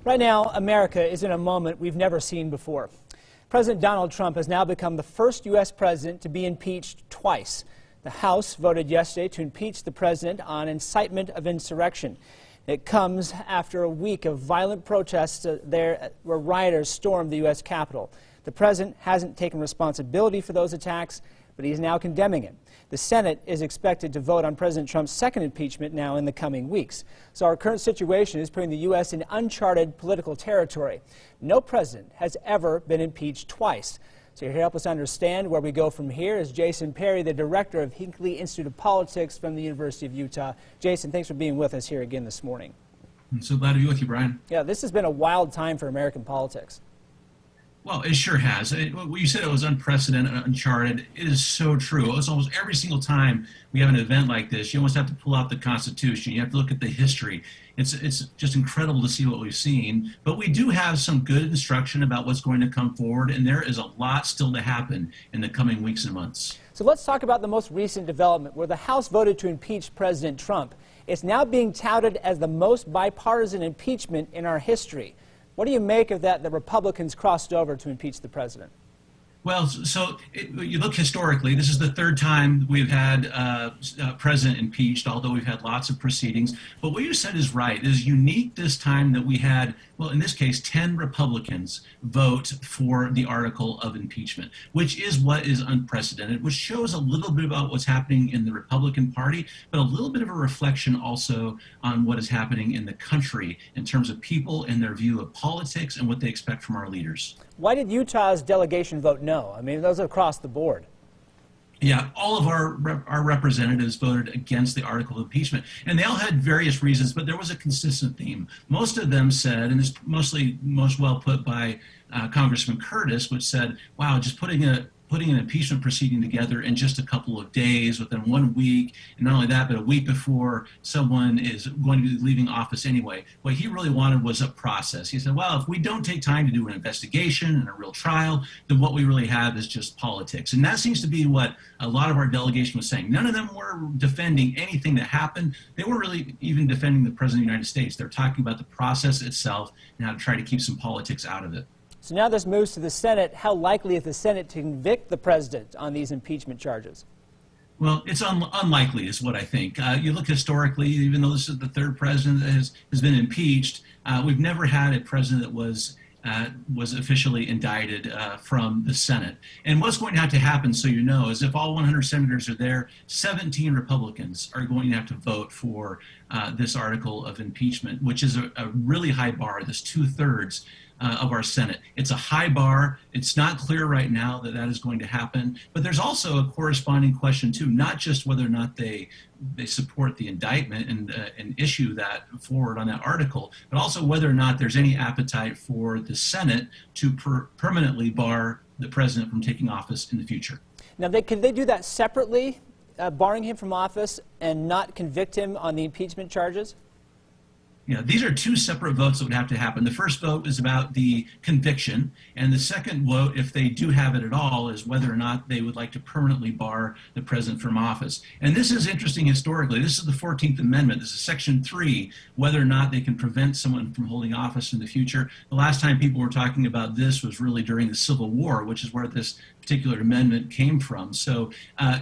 Right now, America is in a moment we've never seen before. President Donald Trump has now become the first U.S. president to be impeached twice. The House voted yesterday to impeach the president on incitement of insurrection. It comes after a week of violent protests where rioters stormed the U.S. Capitol. The president hasn't taken responsibility for those attacks, but he's now condemning it. The Senate is expected to vote on President Trump's second impeachment now in the coming weeks. So our current situation is putting the U.S. in uncharted political territory. No president has ever been impeached twice. So here to help us understand where we go from here is Jason Perry, the director of Hinckley Institute of Politics from the University of Utah. Jason, thanks for being with us here again this morning. I'm so glad to be with you, Brian. Yeah, this has been a wild time for American politics. Well, it sure has. You said it was unprecedented, uncharted. It is so true. It's almost every single time we have an event like this, you almost have to pull out the Constitution. You have to look at the history. It's just incredible to see what we've seen. But we do have some good instruction about what's going to come forward, and there is a lot still to happen in the coming weeks and months. So let's talk about the most recent development where the House voted to impeach President Trump. It's now being touted as the most bipartisan impeachment in our history. What do you make of that the Republicans crossed over to impeach the president? Well, you look historically, this is the third time we've had a president impeached, although we've had lots of proceedings. But what you said is right. It is unique this time that we had, well, in this case, 10 Republicans vote for the article of impeachment, which is what is unprecedented, which shows a little bit about what's happening in the Republican Party, but a little bit of a reflection also on what is happening in the country in terms of people and their view of politics and what they expect from our leaders. Why did Utah's delegation vote no? I mean, those are across the board. Yeah, all of our representatives voted against the article of impeachment, and they all had various reasons, but there was a consistent theme. Most of them said, and it's most well put by Congressman Curtis, which said, wow, just putting an impeachment proceeding together in just a couple of days, within 1 week, and not only that, but a week before someone is going to be leaving office anyway. What he really wanted was a process. He said, well, if we don't take time to do an investigation and a real trial, then what we really have is just politics. And that seems to be what a lot of our delegation was saying. None of them were defending anything that happened. They weren't really even defending the President of the United States. They're talking about the process itself and how to try to keep some politics out of it. So now this moves to the Senate. How likely is the Senate to convict the president on these impeachment charges? Well, it's unlikely is what I think. You look historically, even though this is the third president that has been impeached, we've never had a president that was officially indicted from the Senate. And what's going to have to happen, so you know, is if all 100 senators are there, 17 Republicans are going to have to vote for this article of impeachment, which is a really high bar, this 2/3 of our Senate. It's a high bar. It's not clear right now that that is going to happen. But there's also a corresponding question, too, not just whether or not they support the indictment and issue that forward on that article, but also whether or not there's any appetite for the Senate to permanently bar the president from taking office in the future. Now, could they do that separately, barring him from office and not convict him on the impeachment charges? Yeah, these are two separate votes that would have to happen. The first vote is about the conviction, and the second vote, if they do have it at all, is whether or not they would like to permanently bar the president from office. And this is interesting historically. This is the 14th Amendment. This is Section 3, whether or not they can prevent someone from holding office in the future. The last time people were talking about this was really during the Civil War, which is where this particular amendment came from. So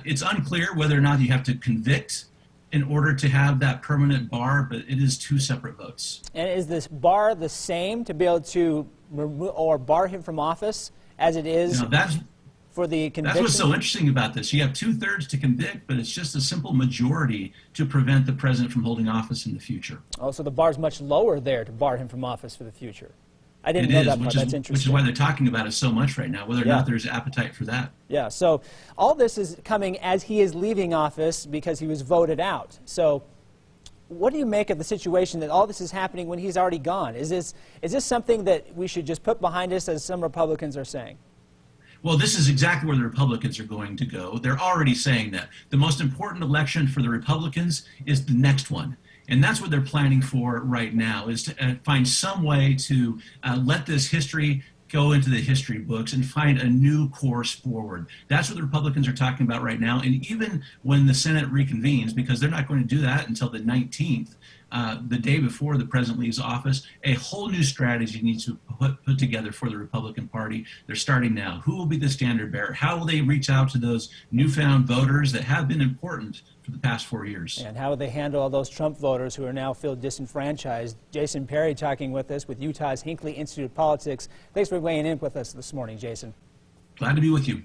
it's unclear whether or not you have to convict in order to have that permanent bar, but it is two separate votes. And is this bar the same to be able to remove or bar him from office as it is for the conviction? That's what's so interesting about this. You have 2/3 to convict, but it's just a simple majority to prevent the president from holding office in the future. Oh, so the bar's much lower there to bar him from office for the future. I didn't know that part. That's interesting. Which is why they're talking about it so much right now, whether or not there's appetite for that. Yeah, so all this is coming as he is leaving office because he was voted out. So what do you make of the situation that all this is happening when he's already gone? Is this something that we should just put behind us, as some Republicans are saying? Well, this is exactly where the Republicans are going to go. They're already saying that. The most important election for the Republicans is the next one. And that's what they're planning for right now, is to find some way to let this history go into the history books and find a new course forward. That's what the Republicans are talking about right now. And even when the Senate reconvenes, because they're not going to do that until the 19th, the day before the president leaves office. A whole new strategy needs to put together for the Republican Party. They're starting now. Who will be the standard bearer? How will they reach out to those newfound voters that have been important for the past 4 years? And how will they handle all those Trump voters who are now feel disenfranchised? Jason Perry talking with us with Utah's Hinckley Institute of Politics. Thanks for weighing in with us this morning, Jason. Glad to be with you.